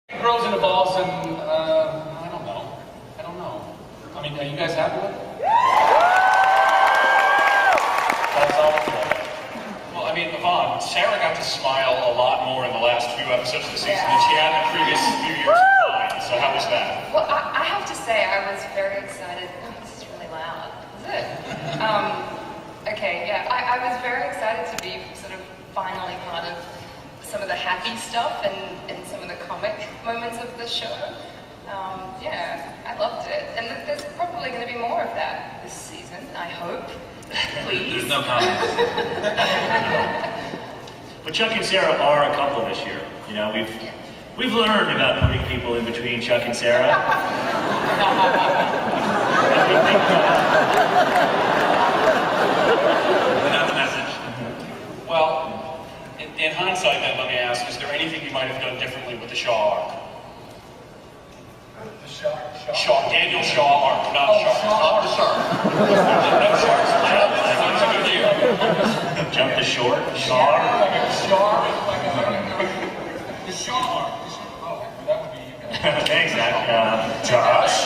It grows and evolves, and I don't know. I mean, are you guys happy with it? That's all. Well, I mean, Yvonne, Sarah got to smile a lot more in the last few episodes of the season than she had in the previous few years combined. So how was that? Well, I have to say, I was very excited. Oh, this is really loud. Is it? Okay, yeah. I was very excited to be sort of finally part of some of the happy stuff and some of the comic moments of the show. Yeah, I loved it. And there's probably going to be more of that this season, I hope. Please. There's no comment. But Chuck and Sarah are a couple this year. You know, we've learned about putting people in between Chuck and Sarah. Not the message. Well, in hindsight, then, let me ask, is there anything you might have done differently with the Shaw arc? The shark. Daniel Shaw arc, not Shark. Not the shark. No sharks. That's a good year. Jump the short, Shaw. Like a shark. The Shaw arc. Oh, that would be you guys. Thanks, Josh.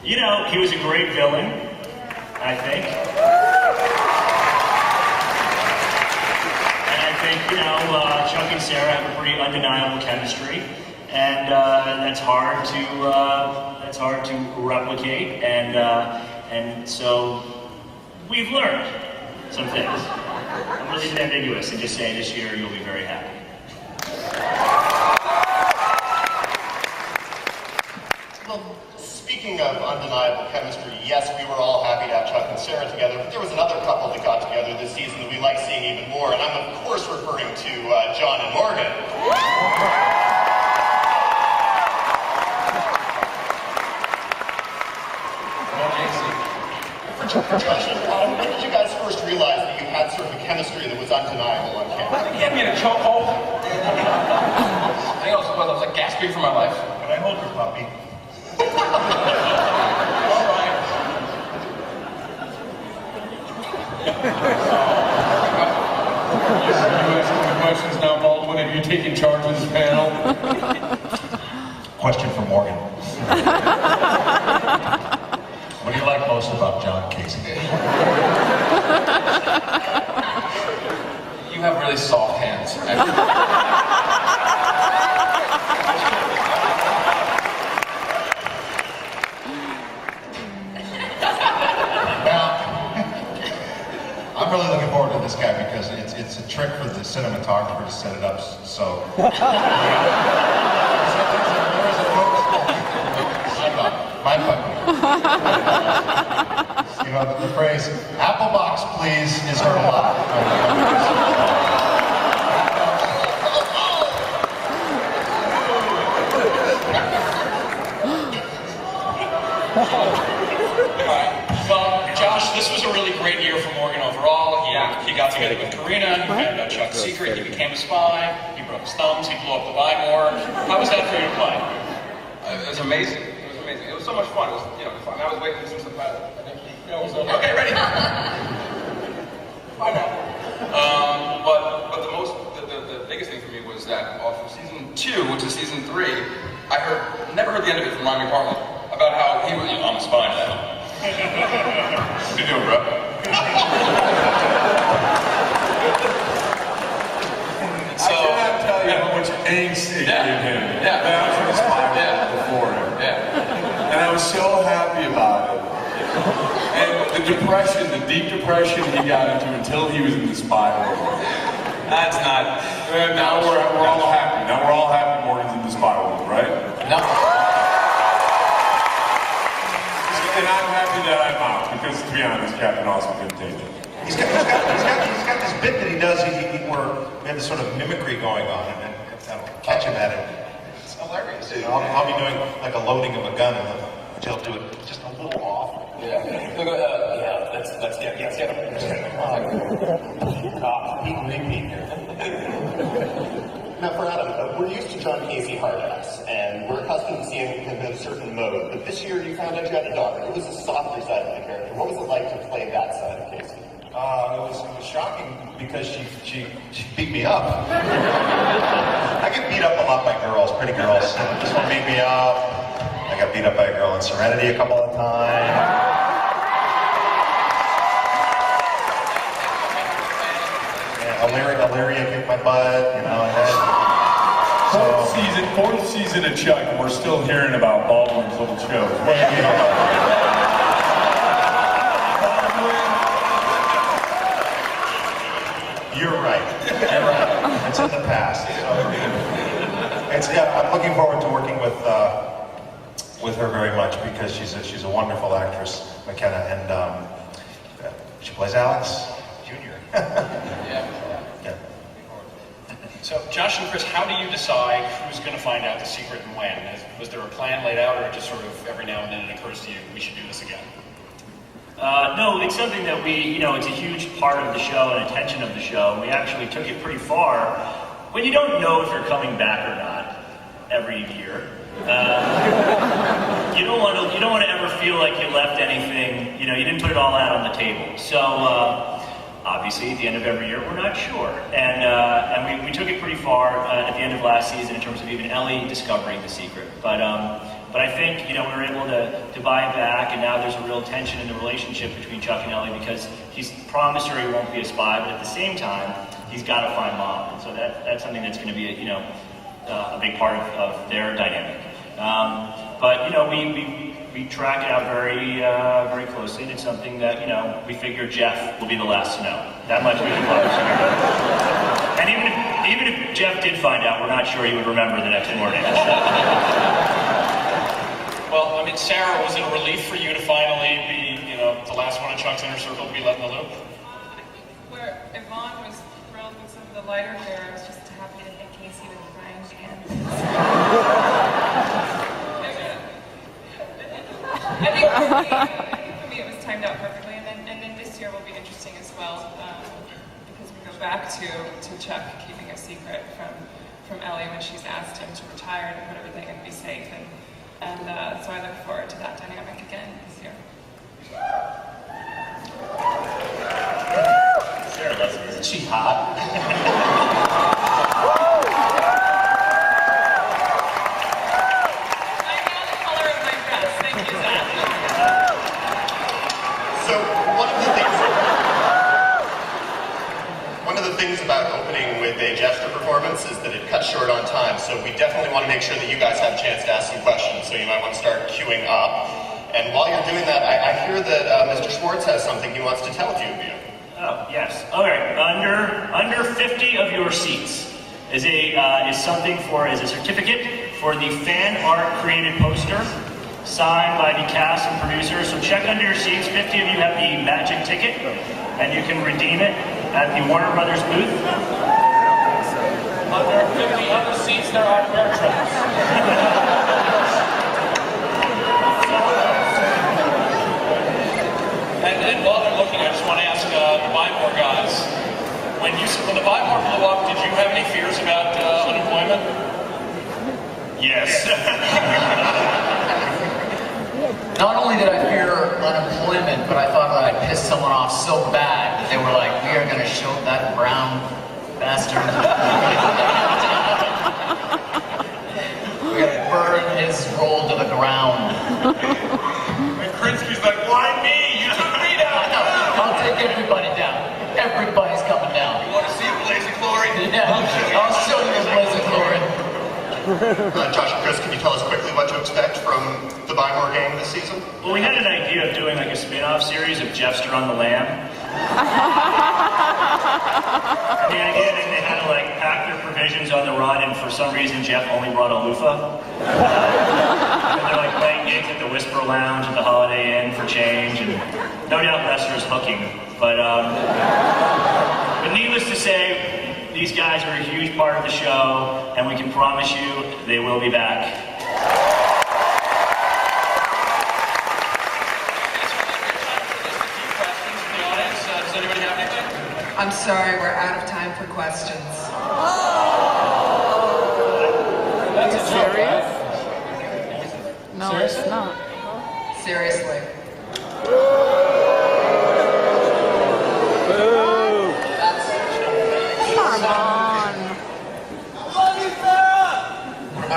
You know, he was a great villain, I think. And I think, you know, Chuck and Sarah have a pretty undeniable chemistry. And that's hard to replicate, and so we've learned some things. I'm really ambiguous and just saying this year you'll be very happy. Well, speaking of undeniable chemistry, yes, we were all happy to have Chuck and Sarah together, but there was another couple that got together this season that we like seeing even more, and I'm of course referring to John and Morgan. Josh, when did you guys first realize that you had sort of a chemistry that was undeniable on camera? He had me in a chokehold. I think I was like gasping for my life. Can I hold your puppy? All right. You asking the questions now, Baldwin? Have you taken charge of this panel? Question for Morgan. What do you like most about John Casey? You have really soft hands. Now, I'm really looking forward to this guy because it's a trick for the cinematographer to set it up so. My puppy. You know, the phrase, "Apple box, please," is heard a lot. Well, Josh, this was a really great year for Morgan overall. He got together with Karina, he found out Chuck's secret, he became a spy, he broke his thumbs, he blew up the Bymore. How was that for you to play? It was amazing. It was so much fun. It was, fun. I was waiting since the pilot. Okay, ready? Bye now. But the biggest thing for me was that from season 2 to season 3, I never heard the end of it from Ryan McPartlin about how he was, I'm a spy now. What you doing, bro? I cannot tell you how much angst it gave him. Yeah. That was inspired before him. Yeah. And I was so happy about it. And the depression, the deep depression he got into until he was in the spy world. That's not. Now we're all happy. Now we're all happy Morgan's in the spy world, right? No. And I'm happy that I'm out because, to be honest, Captain Awesome couldn't take it. He's got this bit that he does where we have this sort of mimicry going on, and I'll catch him at it. It's hilarious. I'll be doing like a loading of a gun, and he'll do it just a little off. Yeah. Yes. Repeat here. Now, for Adam, we're used to John Casey hard ass, and we're accustomed to seeing him in a certain mode. But this year, you found out you had a daughter. It was the softer side of the character. What was it like to play that side of Casey? It was shocking because she beat me up. I get beat up a lot by girls, pretty girls. This one beat me up. I got beat up by a girl in Serenity a couple of times. Yeah, Illyria kicked my butt, you know. Fourth season of Chuck, and we're still hearing about Baldwin's little show. You're right. It's in the past. I'm looking forward to working with her very much because she's a wonderful actress, McKenna, and she plays Alex Jr. Yeah. So, Josh and Chris, how do you decide who's going to find out the secret and when? Was there a plan laid out, or just sort of every now and then it occurs to you, we should do this again? No, it's something that it's a huge part of the show and attention of the show. We actually took it pretty far. When you don't know if you're coming back or not every year, you don't want to ever feel like you left anything. You didn't put it all out on the table. So obviously, at the end of every year, we're not sure, and we took it pretty far at the end of last season in terms of even Ellie discovering the secret. But I think, we were able to buy it back, and now there's a real tension in the relationship between Chuck and Ellie because he's promised her he won't be a spy, but at the same time, he's got to find Mom. And so that's something that's going to be, a big part of their dynamic. But we track it out very, very closely, and it's something that, we figure Jeff will be the last to know. That much we can promise. And even if Jeff did find out, we're not sure he would remember the next morning. Well, I mean, Sarah, was it a relief for you to finally be, the last one of Chuck's inner circle to be let in the loop? Where Yvonne was thrilled with some of the lighter hair, I was just happy to hit Casey with Brian again. I think for me it was timed out perfectly, and then this year will be interesting as well because we go back to Chuck keeping a secret from Ellie when she's asked him to retire and put everything and be safe, and so I look forward to that dynamic again this year. Sarah Leslie, isn't she hot? I know the color of my dress. Thank you, Zach. So one of the things about opening with a Jester performance is that it cuts short on time. So we definitely want to make sure that you guys have a chance to ask some questions. So you might want to start queuing up. And while you're doing that, I hear that Mr. Schwartz has something he wants to tell you. Oh, yes. All right. Under 50 of your seats is something as a certificate for the fan art created poster signed by the cast and producers. So check under your seats. 50 of you have the magic ticket, and you can redeem it at the Warner Brothers booth. Under 50 other seats, there are bear traps. And while they're looking, I just want to ask the Bymore guys, when the Bymore blew up, did you have any fears about unemployment? Yes. Not only did I fear unemployment, but I thought that I'd pissed someone off so bad that they were like, we are going to show that brown bastard. We're going to burn his role to the ground. And Krinsky's like, why me? You took me down. I'll take everybody down. Everybody's coming down. You want to see a blaze of glory? Yeah, I'll show you a blaze of glory. Josh and Chris, can you tell us quickly what to expect from the Bymore game this season? Well, we had an idea of doing like a spin-off series of Jeffster on the Lamb. The idea that they had to like pack their provisions on the run, and for some reason Jeff only brought a loofah. And they're like playing gigs at the Whisper Lounge at the Holiday Inn for change, and no doubt Lester's hooking. But needless to say, these guys are a huge part of the show, and we can promise you they will be back. Does anybody have anything? I'm sorry, we're out of time for questions. That's a joke, right? No, it's not. Seriously.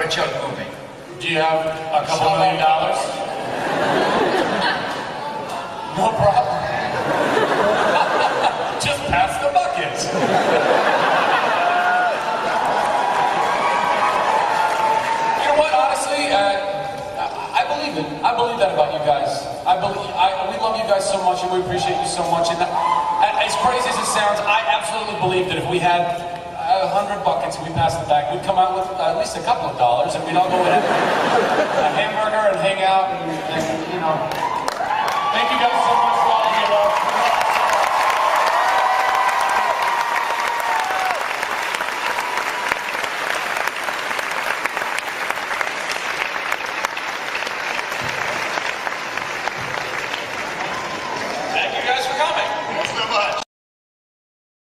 What a Chuck movie. Do you have a couple $1 million? No problem. Just pass the bucket. You know what? Honestly, I believe it. I believe that about you guys. We love you guys so much, and we appreciate you so much. And as crazy as it sounds, I absolutely believe that if we had 100 buckets and we passed it back, we'd come out with at least a couple of dollars, and we'd all go and have a hamburger and hang out, and you know. Thank you guys so much for all